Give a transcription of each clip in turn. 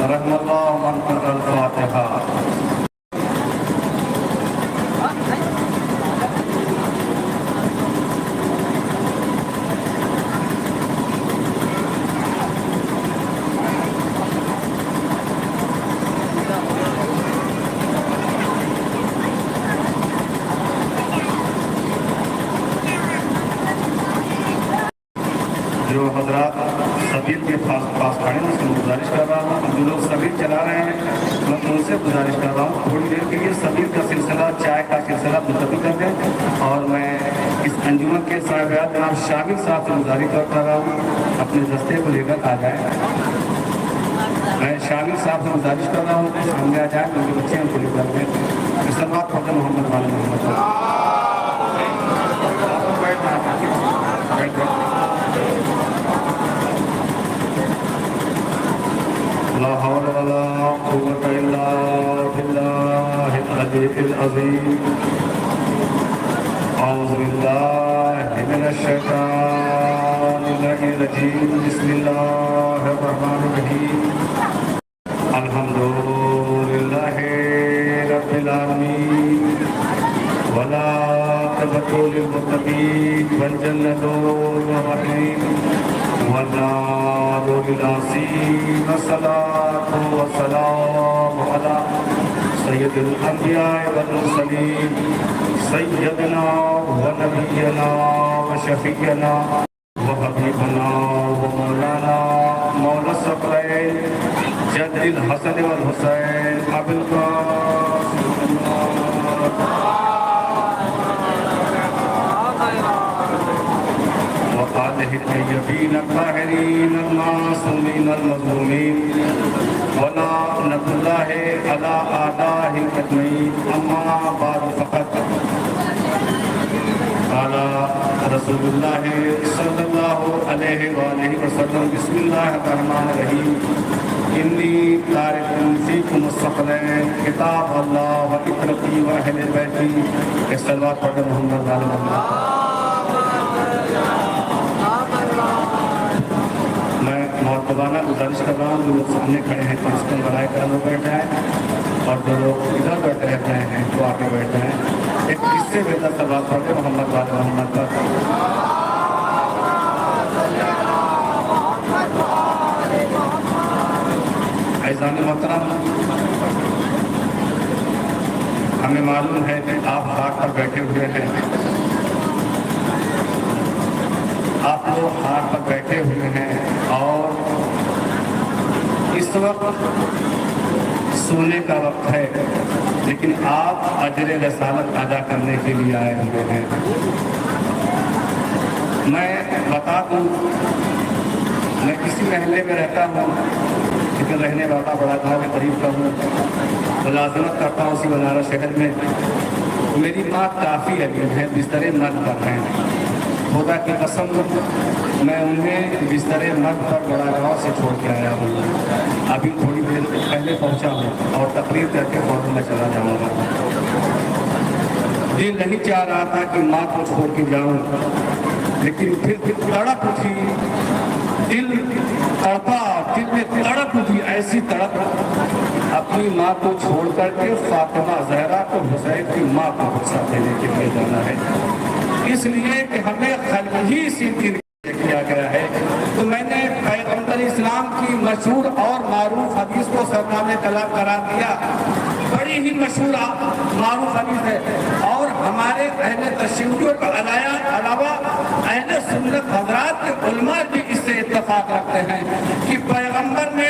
رحم اللہ من قرأ الفاتحہ۔ جو حضرات سبیل کے پاس کھڑے ہیں اس میں گزارش کر رہا ہوں، جو لوگ سبیل چلا رہے ہیں میں ان سے گزارش کر رہا ہوں تھوڑی دیر کے لیے سبیل کا سلسلہ، چائے کا سلسلہ ملتوی کر دیں، اور میں اس انجمن کے صاحبزاد جناب شامل صاحب سے گزارش کر رہا ہوں اپنے دستے کو لے کر آ جائیں۔ میں شامل صاحب سے گزارش کر رہا ہوں کہ سامنے آ جائیں، کیونکہ بچے ان کو لے کر دیں۔ اس بات فضل محمد والے محمد لا حول ولا قوة إلا بالله العلي العظيم۔ أعوذ بالله من الشيطان الرجيم، بسم الله الرحمن الرحيم، الحمد لله رب العالمين، والعاقبة للمتقين، والجنة والنعيم والنار للعصيم، والصلاة والسلام على سيد الأنبياء والمرسلين، سيدنا ونبينا وشفيعنا وحبيبنا ومولانا مولى الثقلين جد الحسن والحسين أبي القاسم وآله الطيبين الطاهرين المعصومين المظلومين، ولعنة الله على أعدائه أجمعين، أما بعد فقد قال رسول الله صلى الله عليه وآله وسلم، بسم الله الرحمن الرحيم، إني تارك فيكم الثقلين، كتاب الله وإطرتي وأهل بيتي، الصلوات پڑھ محمد وعلى محمد۔ میں معتبانہ گزارش کر رہا ہوں جو لوگ سامنے کھڑے ہیں کہ اس کو برائے کرم ہو بیٹھ جائیں، اور جو لوگ ادھر بیٹھے رہتے ہیں وہ آگے بیٹھ جائیں۔ ایک اس سے بہتر صلوات پڑھ کے محمد وعلى محمد پر۔ عزیزان محترم، ہمیں معلوم ہے کہ آپ ہاتھ پر بیٹھے ہوئے ہیں، آپ لوگ ہاتھ پر بیٹھے ہوئے ہیں، اور اس وقت سونے کا وقت ہے، لیکن آپ اجر رسالت ادا کرنے کے لیے آئے ہوئے ہیں۔ میں بتا دوں، میں کسی محلے میں رہتا ہوں، لیکن رہنے والا بڑا گاؤں کے قریب کا ہوں، ملازمت کرتا ہوں اسی بنارس شہر میں۔ میری ماں کافی عجیب ہے، بستر مرد پر ہیں، خدا کی قسم میں انہیں بستر مرد پر بڑا گاؤں سے چھوڑ کے آیا ہوں، ابھی تھوڑی دیر پہلے پہنچا ہوں اور تقریر کر کے فوراً میں چلا جاؤں گا۔ دل نہیں چاہ رہا تھا کہ ماں کو چھوڑ کے جاؤں، لیکن پھر تڑپ اٹھی، دل تڑپا، دل میں تڑپ اٹھی، ایسی تڑپ اپنی ماں کو چھوڑ کر کے فاطمہ زہرا کو حسین کی ماں کو حصہ دینے کے لیے جانا ہے، اس لیے کہ ہمیں خلق ہی اسی دن کیا گیا ہے۔ تو میں نے پیغمبر اسلام کی مشہور اور معروف حدیث کو سرنامے کلام قرار دیا، بڑی ہی مشہور معروف حدیث ہے، اور ہمارے اہل تشیعوں کے علاوہ اہل سنت حضرات کے علماء بھی اس سے اتفاق رکھتے ہیں کہ پیغمبر نے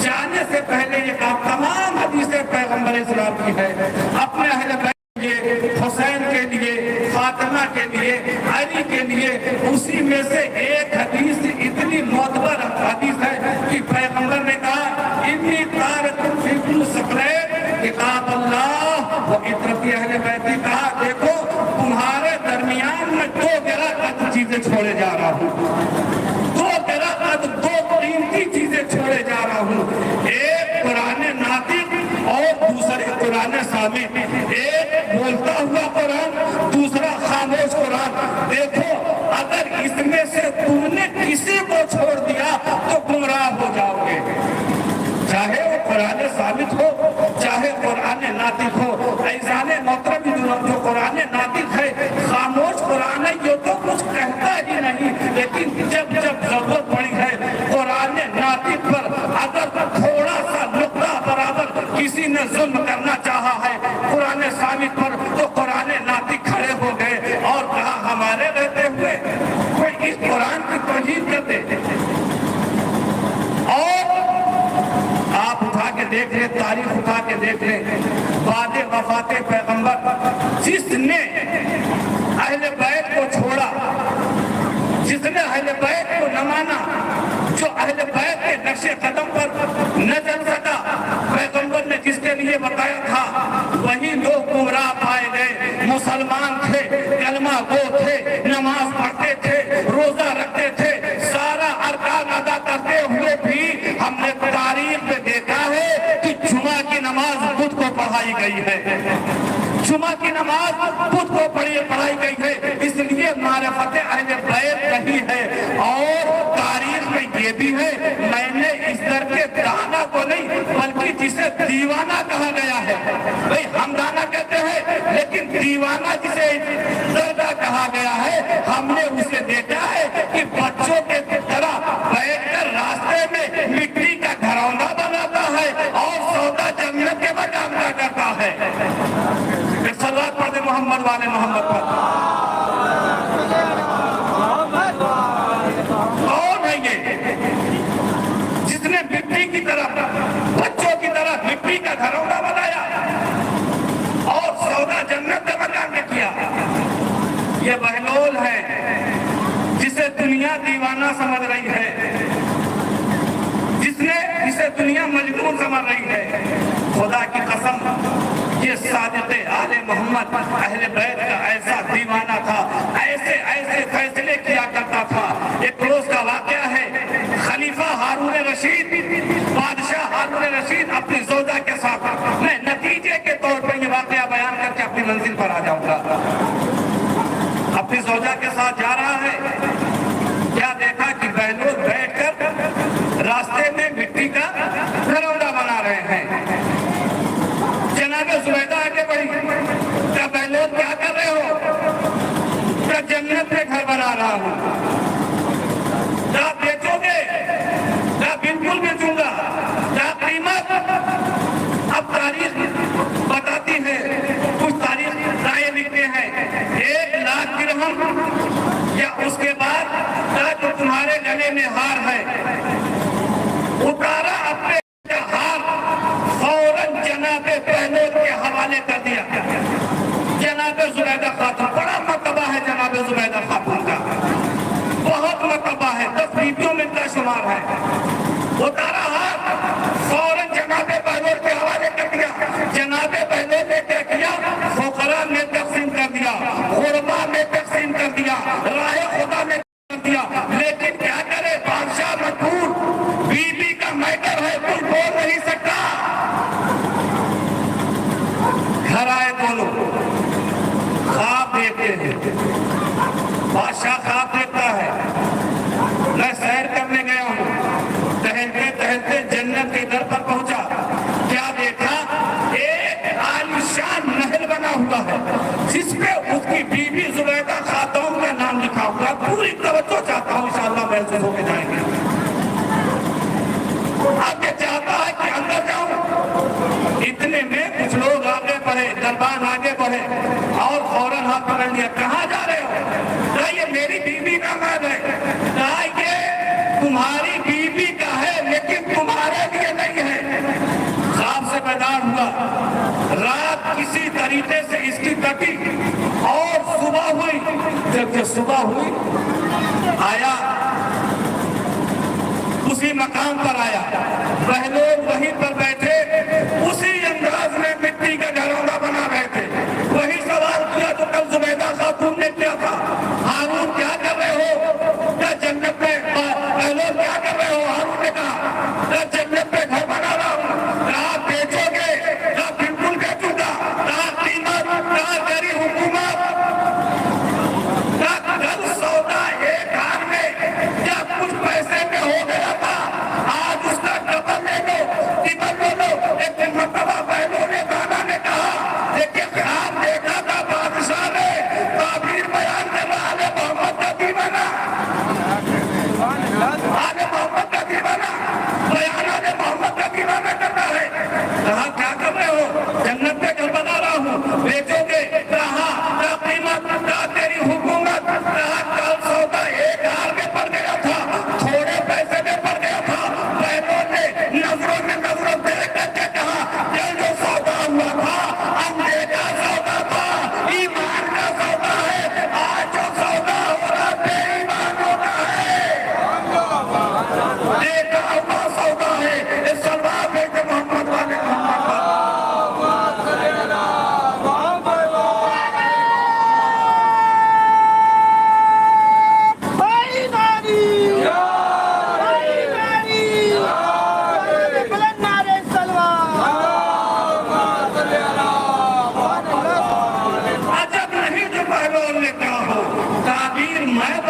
جانے سے پہلے یہ تمام حدیثیں پیغمبر اسلام کی ہے، اپنے اہل بیت کے لیے، حسین کے لیے، فاطمہ کے لیے، علی کے لیے، اسی میں سے ایک حدیث اتنی معتبر حدیث ہے کہ پیغمبر نے کہا انی تارک فیکم الثقلین کتاب اللہ و اطرتی اہل بیتی، کہا دیکھو تمہارے درمیان میں دو میرا قد چیزیں چھوڑے جا رہا ہوں، دو میرا قد، دو قیمتی چیزیں چھوڑے جا رہا ہوں، ایک قرآن ناطق اور دوسرے قرآن سامع، ایک بولتا ہوا قرآن، دوسرا خاموش قرآن۔ دیکھو اگر اس میں سے تم نے کسی کو چھوڑ دیا تو گمراہ ہو جاؤ گے، چاہے دیکھ لیں، تاریخ اٹھا کے دیکھ لیں، بعد وفات پیغمبر جس نے اہل بیت کو چھوڑا، جس نے اہل بیت کو نہ مانا، جو اہل بیت کے نقش قدم پر نہ چل سکا، پیغمبر نے جس کے لیے بتایا تھا وہی لوگ گمراہ پائے گئے۔ مسلمان تھے، کلمہ گو تھے، نماز پڑھتے تھے، روزہ رکھتے تھے، سارا ارکان ادا کرتے ہوئے بھی ہم نے تاریخ میں دیکھا ہے کہ جمعہ کی نماز بدھ کو پڑھائی گئی ہے، جمعہ کی نماز بدھ کو پڑھائی گئی ہے۔ اس لیے معرفت اہل بیت نہیں ہے۔ اور تاریخ میں یہ بھی ہے، میں نے اس در کے دانا کو نہیں بلکہ جسے دیوانہ کہا گیا ہے، بھئی ہم دانا کہتے ہیں لیکن دیوانہ جسے زردہ کہا گیا ہے، ہم نے اسے دیکھا ہے کہ بچوں کے طرح بیٹھ کر راستے میں مٹی کا گھرونہ بناتا ہے اور سودا جنت کے مقام کا کرتا ہے۔ صلوات پڑھ دے محمد والے محمد پر۔ کون ہے یہ جس نے مٹی کی طرح، بچوں کی طرح مٹی کا گھرونہ بنایا اور سودا جنت کے مقام میں کیا؟ یہ بہلول ہے جسے دنیا دیوانہ سمجھ رہی ہے، جسے دنیا مجنون سمجھ رہی ہے۔ خدا کی قسم یہ صادق آل محمد اہل بیت کا ایسا دیوانہ تھا، ایسے فیصلے کیا کرتا تھا۔ ایک روز کا واقعہ ہے، خلیفہ ہارون رشید، بادشاہ ہارون رشید اپنی زوجہ کے ساتھ، میں نتیجے کے طور پر یہ واقعہ بیان کر کے اپنی منزل پر آ جاؤں گا، اپنی زوجہ کے ساتھ جا رہا ہے، کیا دیکھا کہ بہلول بیٹھ کر راستے میں مٹی کا گھرونہ بنا رہے ہیں۔ جناب زبیدہ آگے بڑھی، کیا بہلول کیا کر رہے ہو؟ کیا جنت میں گھر بنا رہا ہوں؟ کیا بیچو گے؟ کیا بالکل بیچوں گا؟ کیا قیمت؟ اب تاریخ بتاتی ہے، کچھ تاریخ رائے لکھتے ہیں 1,00,000 درہم یا اس کے بعد جو تمہارے گلے میں ہار ہے، اتارا اپنے ہار، فوراً جناب بہلول کے حوالے کر دیا۔ جناب زبیدہ خاتون، بڑا مرتبہ ہے جناب زبیدہ خاتون کا، بہت مرتبہ ہے، 10 بیویوں میں کا شمار ہے۔ اتارا ہار، فوراً جناب بہلول کے حوالے کر دیا۔ جناب بہلول نے کیا کیا؟ فقراء میں تقسیم کر دیا، غربا میں تقسیم کر دیا، راہ خدا میں کر دیا۔ لیکن کیا کرے، بادشاہ مجبور، بیوی کا میٹر ہے، کچھ بول نہیں سکتا۔ گھر آئے دونوں، خواب دیکھتے ہیں، بادشاہ خواب دیکھتا ہے، میں سیر کرنے گیا ہوں، ٹہلتے ٹہلتے جنت کے در پر پہنچا، کیا دیکھا؟ ایک عالیشان محل بنا ہوا ہے جس پہ اس کی بیوی زبیدہ خاتون کا نام لکھا ہوا۔ پوری توجہ چاہتا ہوں، انشاءاللہ محسوس ہو کے جائیں گے۔ اب یہ چاہتا ہے کہ اندر جاؤں، اتنے میں کچھ لوگ آگے بڑھے، دربان آگے بڑھے اور فوراً ہاتھ پکڑ لیا۔ کہاں جا رہے ہو؟ کہا یہ میری بیوی کا محل ہے۔ کہا یہ تمہاری بیوی کا ہے لیکن تمہارے لیے نہیں ہے۔ خواب سے بیدار ہوا، رات کسی طریقے سے اس کی کٹی اور صبح ہوئی۔ جب صبح ہوئی، آیا، اسی مقام پر آیا، بہلول وہیں پر بیٹھے، اسی انداز میں مٹی کا گھرونہ بنا رہے تھے۔ وہی سوال کیا تو کل زبیدہ خاتون نے کیا تھا، ہارون کیا کر رہے ہو؟ کیا جنت میں؟ بہلول کیا کر رہے ہو؟ ہارون نے کہا کیا جنت میں گھر بنا رہا ہوں۔ کہا بیچو گے؟ کہا بالکل بیچوں گا۔ کہا قیمت؟ کہا تیری حکومت؟ کہا کل سودا ایک ہار میں کیا کچھ پیسے میں ہو گیا تھا، آج اس کا ڈبل لے لو، ٹرپل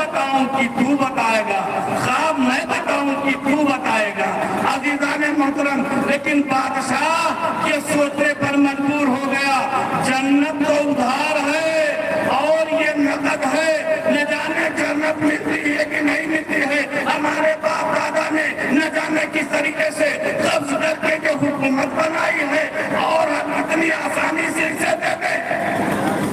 بتاؤں کہ تو بتائے گا، خواب میں بتاؤں کہ تو بتائے گا۔ عزیزان محترم، لیکن بادشاہ یہ سوچنے پر مجبور ہو گیا، جنت تو ادھار ہے اور یہ نقد ہے، نہ جانے جنت ملتی ہے کہ نہیں ملتی ہے۔ ہمارے باپ دادا نے نہ جانے کس طریقے سے قبض کر کے جو حکومت بنائی ہے اور ہم اتنی آسانی سے اسے دے دیں۔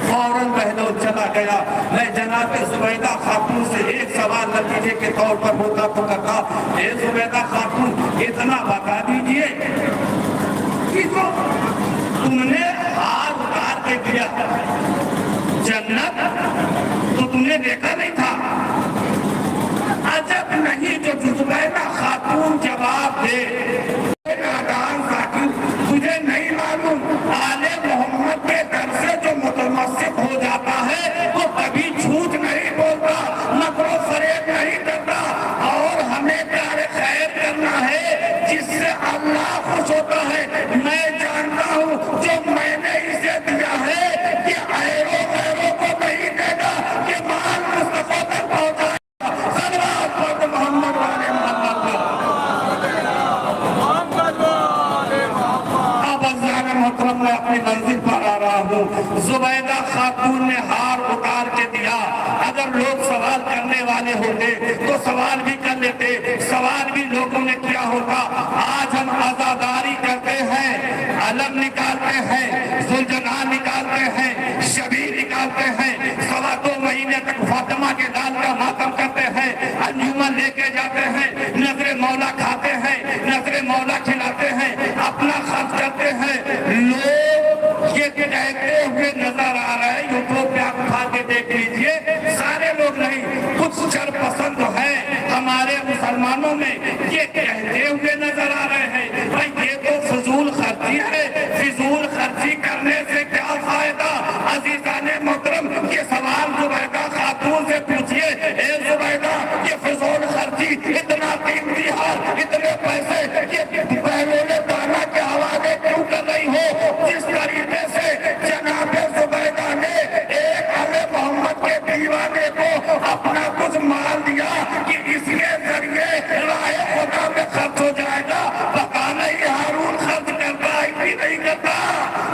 فوراً بہلول چلا گیا۔ میں جناب زبیدہ خاتون سے ایک سوال نتیجے کے طور پر ہوتا تو کہا، اے زبیدہ خاتون اتنا بتا دیجئے کہ جو تم نے ہاتھ اتار کے دیا جنت تو تم نے دیکھا نہیں تھا؟ عجب نہیں جو زبیدہ خاتون جواب دے، نادان ذاکر تجھے نہیں معلوم آل محمد کے در سے جو متمسک ہو جاتا ہے وہ کبھی جھوٹ نہیں بولتا، مکر و فریب نہیں کرتا، اور ہمیں پیار خیر کرنا ہے جس سے اللہ خوش ہوتا ہے۔ میں جانتا ہوں جو میں نے اسے دیا ہے کہ غیروں کو نہیں دے گا، کہ مال مصطفیٰ تک پہنچائے گا۔ صلوات پڑھ محمد والے محمد۔ اب عزیزان محترم میں اپنی منزل پر آ رہا ہوں۔ زبیدہ خاتون نے ہار اتار کے دیا۔ اگر لوگ سوال کرنے والے ہوتے تو سوال بھی کر لیتے، سوال بھی لوگوں نے کیا ہوتا۔ آج ہم عزاداری کرتے ہیں، علم نکالتے ہیں، زلجناح نکالتے ہیں، شبیر نکالتے ہیں، 2.25 مہینے تک فاطمہ کے لال کا ماتم کرتے ہیں، انجمن لے کے جاتے ہیں، نظر مولا کھاتے ہیں، نظر مولا کھلاتے ہیں، اپنا خرچ کرتے ہیں۔ لوگ یہ کہتے ہوئے نظر آ رہے ہیں، یوٹیوب پہ آپ اٹھا کے دیکھ لیجئے، سارے لوگ نہیں، کچھ شر پسند ہیں ہمارے مسلمانوں میں یہ کہتے ہوئے نظر آ رہے ہیں، بھائی یہ تو فضول خرچی ہے، فضول خرچی کرنے سے کیا فائدہ؟ عزیزان محترم، یہ سوال زبیدہ خاتون سے پوچھئے، اے زبیدہ یہ فضول خرچی، اتنا قیمتی ہار، اتنے پیسے، یہ بہلول دانا کے حوالے کیوں کر رہی ہو؟ جس طریقے سے جناب زبیدہ نے ایک آل محمد کے دیوانے کو اپنا کچھ مال دیا کہ اس کے ذریعے راہ خدا میں خرچ ہو جائے گا، پتا نہیں ہارون خرچ کرتا ہے کہ نہیں کرتا۔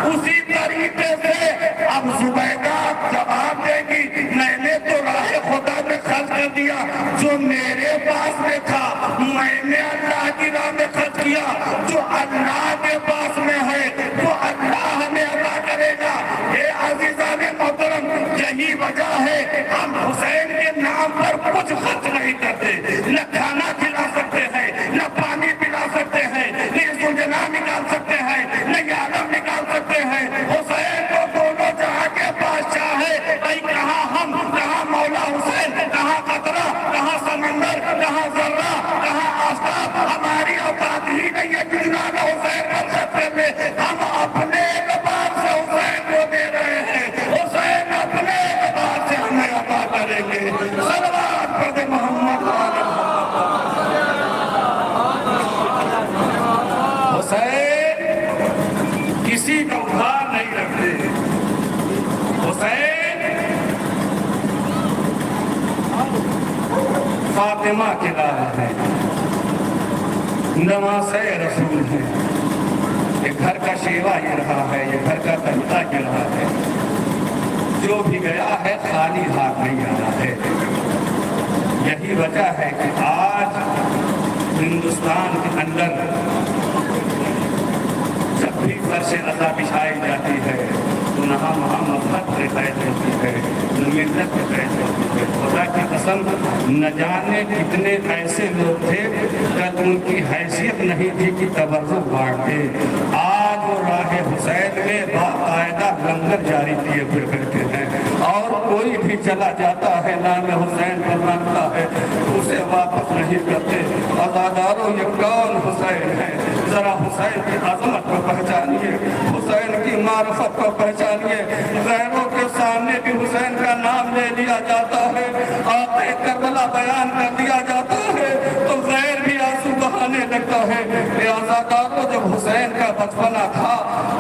اسی طریقے سے اب زبیدہ جواب دے گی، میں نے تو راہ خدا میں خرچ کر دیا، جو میرے پاس میں تھا میں نے اللہ کی راہ میں خرچ کیا، جو اللہ کے پاس میں ہے وہ اللہ ہمیں عطا کرے گا۔ اے عزیزان محترم، یہی وجہ ہے ہم حسین کے نام پر کچھ خرچ نہیں کرتے، نہ کھانا کھلا سکتے ہیں، نہ پانی پلا سکتے ہیں، نہ زلجناح نکال سکتے ہیں، نہ عالم نکال سکتے ہیں۔ حسین تو دونوں جہاں کے بادشاہ ہے، بھائی کہاں ہم، کہاں مولا حسین، کہاں قطرہ، کہاں سمندر، کہاں ذرہ، کہاں آفتاب؟ ہماری اوقات ہی نہیں ہے جنان حسین پر خرچ کرنے، ہم اپنے اعتبار سے حسین کو دے رہے ہیں، حسین اپنے اعتبار سے ہمیں عطا کریں گے۔ صلوات پڑھ محمد والے محمد۔ حسین کسی کا ادھار نہیں رکھتے، حسین فاطمہ کے لال ہے، نواسہ رسول ہے۔ یہ گھر کا شیوا یہ رہا ہے، یہ گھر کا طریقہ یہ رہا ہے، جو بھی گیا ہے خالی ہاتھ نہیں آنا ہے۔ یہی وجہ ہے کہ آج ہندوستان کے اندر جب بھی فرش عزا بچھائی جاتی ہے تو وہاں مذہب سے قید ہوتی ہے، ملت سے قید ہوتی ہے۔ خدا کی قسم نہ جانے کتنے ایسے لوگ تھے جب ان کی حیثیت نہیں تھی کہ تبرک بانٹتے، آج وہ راہ حسین میں باقاعدہ لنگر جاری کیے ہوئے کرتے ہیں، اور کوئی بھی چلا جاتا ہے نام حسین پر مانتا ہے اسے واپس نہیں کرتے۔ عزاداروں یہ کون حسین ہے؟ ذرا حسین کی عظمت کو پہچانیے، حسین کی معرفت کو پہچانیے۔ غیروں کے سامنے بھی حسین کا نام لے لیا جاتا ہے، آقا کربلا بیان کر دیا جاتا ہے تو غیر بھی آنسو بہانے لگتا ہے۔ اے عزاداروں، جب حسین کا بچپنا تھا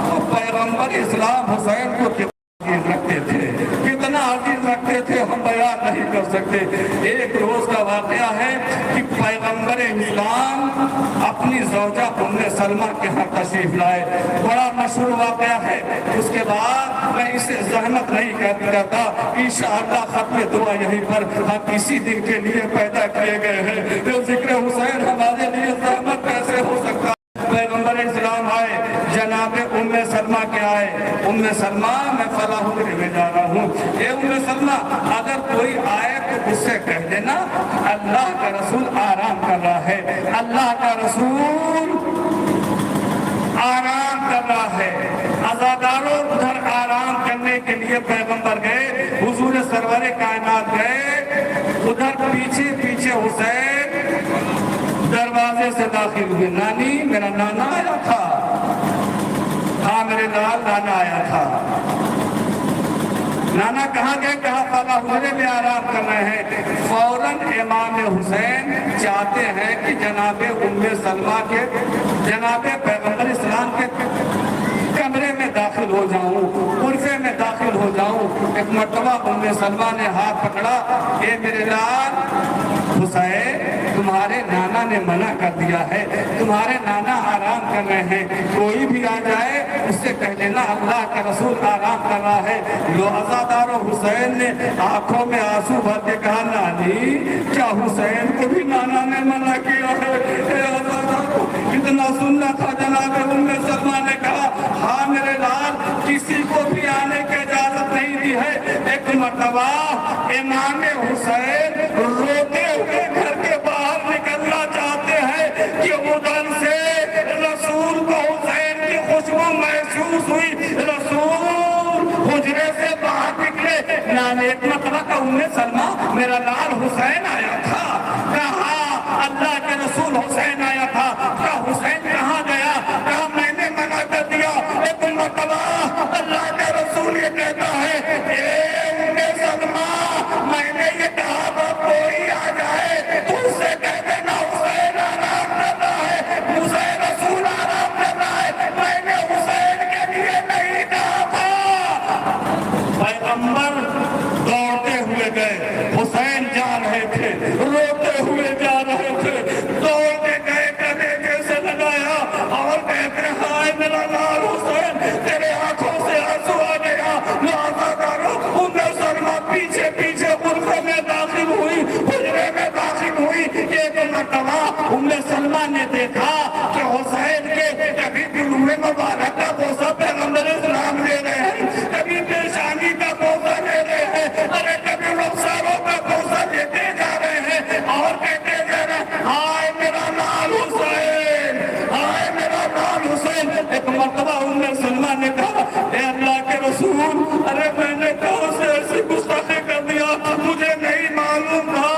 تو پیغمبر اسلام حسین کو عزیز رکھتے تھے، کتنا عزیز رکھتے تھے ہم بیان نہیں کر سکتے. ایک روز کا واقعہ ہے کہ پیغمبر اسلام اپنی زوجہ ام سلمہ کے ہاں تشریف لائے. بڑا مشہور واقعہ ہے. اس کے بعد میں اسے زحمت نہیں کرتا. انشاءاللہ ختم دعا یہیں پر ہم اسی دن کے لیے پیدا کیے گئے ہیں. جو ذکر حسین ہمارے لیے زحمت کیسے ہو سکتا؟ پیغمبر اسلام آئے, جناب ام سلمہ کے آئے. ام سلمہ میں فلاں حجرے میں جا رہا ہوں. اے ام سلمہ, اگر کوئی آئے تو اس سے کہہ دینا اللہ کا رسول آرام کر رہا ہے. اللہ کا رسول آرام کر رہا ہے. عزاداروں ادھر آرام کرنے کے لیے پیغمبر گئے. حضور سرور کائنات گئے. ادھر پیچھے پیچھے حسین دروازے سے داخل ہوئے. نانی, میرا نانا آیا تھا. ہاں میرے لال نانا آیا تھا. نانا کہاں گئے؟ کہا فلاں حجرے میں آرام کر رہے ہیں. فوراً امام حسین چاہتے ہیں کہ جناب ام سلمہ کے, جناب پیغمبر اسلام کے کمرے میں داخل ہو جاؤں, غرفے میں داخل ہو جاؤں. ایک مرتبہ ام سلمہ نے ہاتھ پکڑا. اے میرے لال حسین, تمہارے نانا نے منع کر دیا ہے. تمہارے نانا آرام کر رہے ہیں. کوئی بھی آ جائے اس سے کہہ دینا اللہ کا رسول آرام کر رہا ہے. لو عزادار و حسین نے آنکھوں میں آنسو بھر کے کہا نانی, کیا حسین کو بھی نانا نے منع کیا ہے؟ اے عزادارو, اتنا سننا تھا. جناب ام سلمہ نے کہا ہاں میرے لال, کسی کو بھی آنے کی اجازت نہیں دی ہے. ایک مرتبہ امام حسین روتے ہوئے گھر کے باہر نکلنا چاہتے ہیں کہ ادھر سے رسول کو حسین کی خوشبو محسوس ہوئی. رسول حجرے سے باہر نکلے. ایک مرتبہ کا ام سلمہ, میرا لال حسین آیا تھا. کہا اللہ کے رسول حسین آیا تھا. کہا حسین کہاں گیا؟ کہا میں نے منع کر دیا. ایک مرتبہ اللہ کا رسول یہ کہتا ہے اے ام سلمہ, میں نے یہ کہا کوئی آ جائے تو اس سے کہہ دینا حسین آرام کر رہا ہے, حسین رسول آرام کر رہا ہے. میں نے حسین کے لیے نہیں کہا تھا. پیغمبر دوڑتے ہوئے گئے. حسین جا رہے تھے, روتے ہوئے جا رہے تھے. دوڑتے گئے, کلیجے سے لگایا اور کہتے ہائے میرا لال حسین, تیرے آنکھوں سے آنسو آ گیا. عزادارو, ام سلمہ پیچھے پیچھے غرفے میں داخل ہوئی, حجرے میں داخل ہوئی. ایک مرتبہ ام سلمہ نے دیکھا کہ حسین کے کبھی دلوے مبارک کا بوسہ پیغمبر اسلام لے رہے ہیں, کبھی پیشانی کا بوسہ لے رہے ہیں, ارے کبھی رخساروں کا بوسہ لیتے جا رہے ہیں اور کہتے جا رہے ہیں ہائے میرا لال حسین, ہائے میرا لال حسین. ایک مرتبہ ام سلمہ نے کہا اے اللہ کے رسول, ارے میں نے کہاں سے ایسی گستاخی کر دیا, مجھے نہیں معلوم تھا.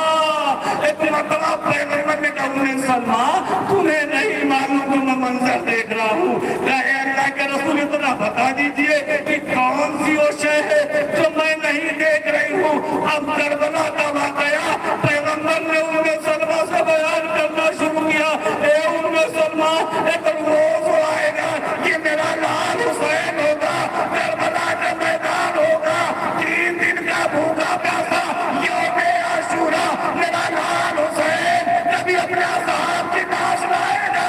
ایک مرتبہ پیغمبر نے کہا ام سلمہ, تمہیں نہیں معلوم تو میں منظر دیکھ رہا ہوں. اے اللہ کے رسول, اتنا بتا دیجئے کہ کون سی وہ شے ہے جو میں نہیں دیکھ رہی ہوں. اب کربلا کا واقعہ پیغمبر نے ام سلمہ سے بیان کرنا شروع کیا. اے ام سلمہ, ایک روز آئے گا کہ میرا لال حسین ہوگا, کربلا کا میدان ہوگا, 3 دن کا بھوکا پیاسا یوم عاشورہ, میرا لال حسین کبھی اپنے صاحب کی ناش لائے گا.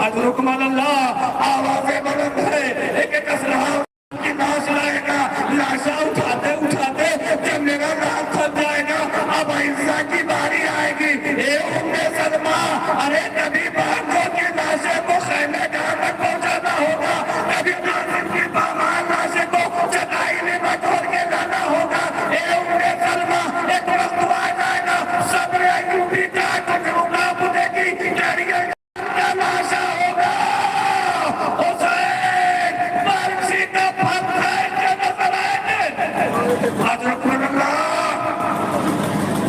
اجرکم اللہ, آوازیں بلند ہے. ایک ایک اسلحہ کی ناش لائے گا. لاشا اٹھاتے اٹھاتے جب میرا لال تھک جائے گا, اب عزہ کی باری آئے گی. اے ام سلمہ, ارے کبھی باندھوں کی لاشیں کو خیمے گاہ تک پہنچانا ہوگا, کبھی قاسم کی پامال لاشیں کو چٹائی میں بٹور کے لانا ہوگا. اے ام سلمہ, ایک وقت آ جائے گا صبر ایوبی کا کچھ رکا بدے کی کیریئر کا لاشا ہوگا. حسین برچی کا پتھر کے نظر آئے. حضرت اللہ,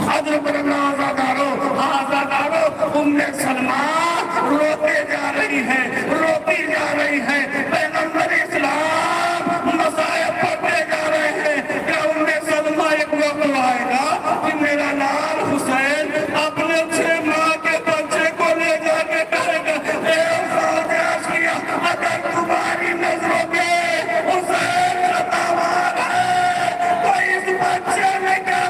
حضرت اللہ. عزادارو, عزادارو, ام سلمہ روتے جا رہی ہیں, روتی جا رہی ہیں. پیغمبر اسلام مصائب پڑھتے جا رہے ہیں. کہ ام سلمہ, ایک وقت آئے گا کہ میرا لال حسین اپنے 6 ماہ کے بچے کو لے جا کے کہے گا اے فوجیاش کیا, اگر تمہاری نظروں میں حسین کا تاوان ہے تو اس بچے نے کہا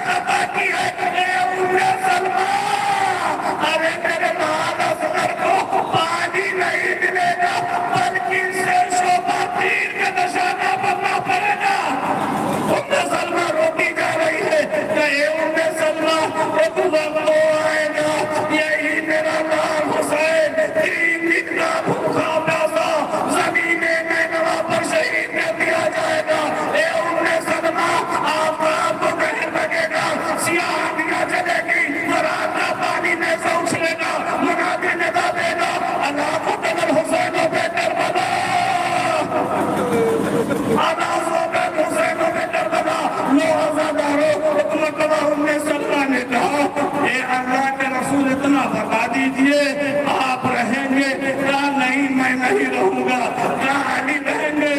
میں نہیں رہوں گا، کیا علی رہیں گے؟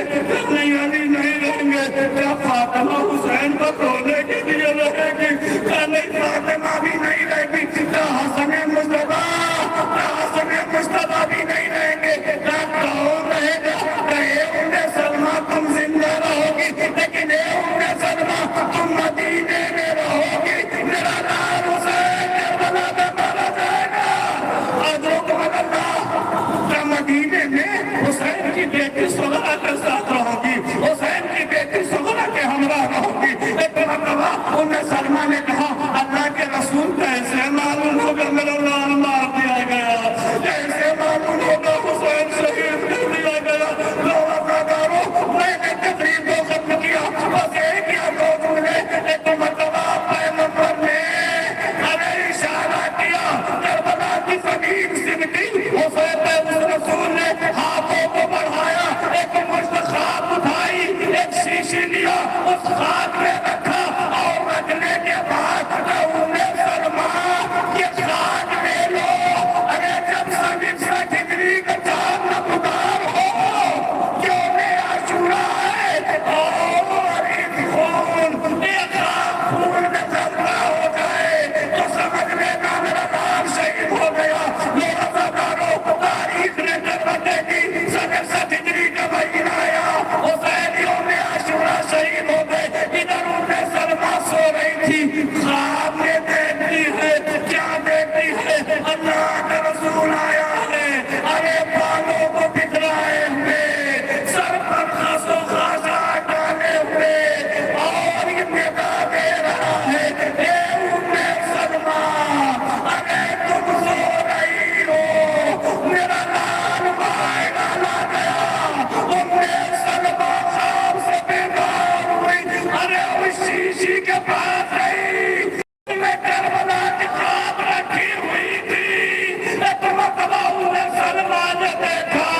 نہیں علی نہیں رہیں گے، کیا فاطمہ حسین کو رونے کے لیے رہے گی؟ کیا نہیں فاطمہ بھی نہیں رہے گی؟ کیا حسن مصطفیٰ بھی نہیں رہیں گے؟ کیا کون رہے گا؟ کہے ام سلمہ تم زندہ رہو گی، لیکن اے ام سلمہ تم مدینے میں رہو گی، میرا لال حسین کربلا میں مارا جائے گا۔ ادرک اللہ، کیا مدینے میں حسین کی بیٹی سغرا کے ساتھ رہو گی، حسین کی بیٹی سغرا کے ہمراہ رہو گی؟ ایک مرتبہ ام سلمہ نے کہا اللہ کے رسول کیسے معلوم ہوگا میرا لال مار دیا گیا، کیسے معلوم ہوگا حسین شہید کر دیا گیا؟ لو وفادارو، میں نے تقریر کو ختم کیا، بس ایک یا دو جملے ایک مرتبہ پیغمبر نے ہمیں اشارہ کیا، کربلا کی زمین سمٹی، حسین اس رسول نے ہاتھوں کو بڑھایا، ایک مشت خاک اٹھائی، ایک شیشی لیا، اس خاک میں رکھا، اور رکھنے کے بعد ام سلمہ یہ خاک لے لو، ارے جب سمجھ ہجری کا چاند نمودار ہو، یوم عاشورا ہے، اور اس خون ایک خاک خون میں جلتا ہو جائے تو سمجھ لینا میرا لال شہید ہو گیا۔ یہ وفاداروں، تاریخ نے کربلا کی 67 ہجری کا مہینہ آیا، حسین یوم عاشورا شہید ہو گئے۔ ادھر ام سلمہ سو رہی تھی، خواب میں دیکھتی ہے، کیا دیکھتی ہے؟ اللہ کا رسول آیا ہے، ارے بالوں کو بکھرائے ہوئے، سر پر خس و خاشاک ڈالے ہوئے، اور یہ ندا دے رہا ہے، اے ام سلمہ، ارے تم سو رہی ہو، میرا لال بھائی ڈالا گیا۔ ام سلمہ خواب سے بیدار ہوئی، ارے اس شیشی کے پاس رہی، میں کربلا کی خواب رکھی ہوئی تھی، ایک مرتبہ ام سلمہ نے دیکھا،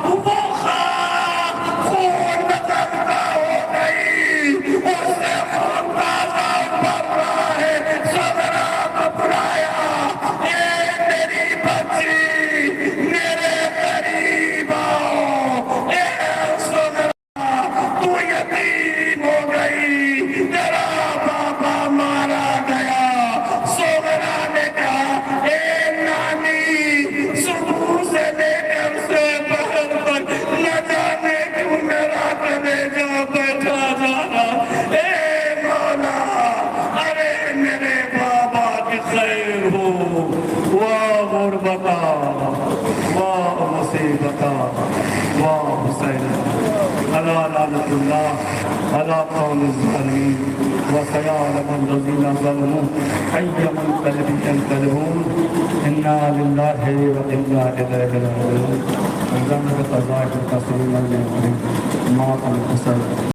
وہ خواب خون میں تبدیل ہو گئی، اس سے خون تازہ ابل رہا ہے۔ سغرا کو بلایا، اے میری بچی، میرے قریب آؤ، اے سغرا تو یتیم ہو گئی، تیرا بابا مارا گیا۔ سغرا نے کہا اے نانی، صبح سے لے کر سے پہر تک نہ جانے کیوں میرا کلیجہ بیٹھا جانا، اے مولا، ارے میرے بابا کی خیر ہو، واہ غربتا، واہ مصیبتا، واہ حسین، الا لعنت اللہ علی قوم الظالمین وسيعلم الذين ظلموا أي منقلب ينقلبون إنا لله وإنا إليه راجعون. وزمن قضاء القصر من ما قد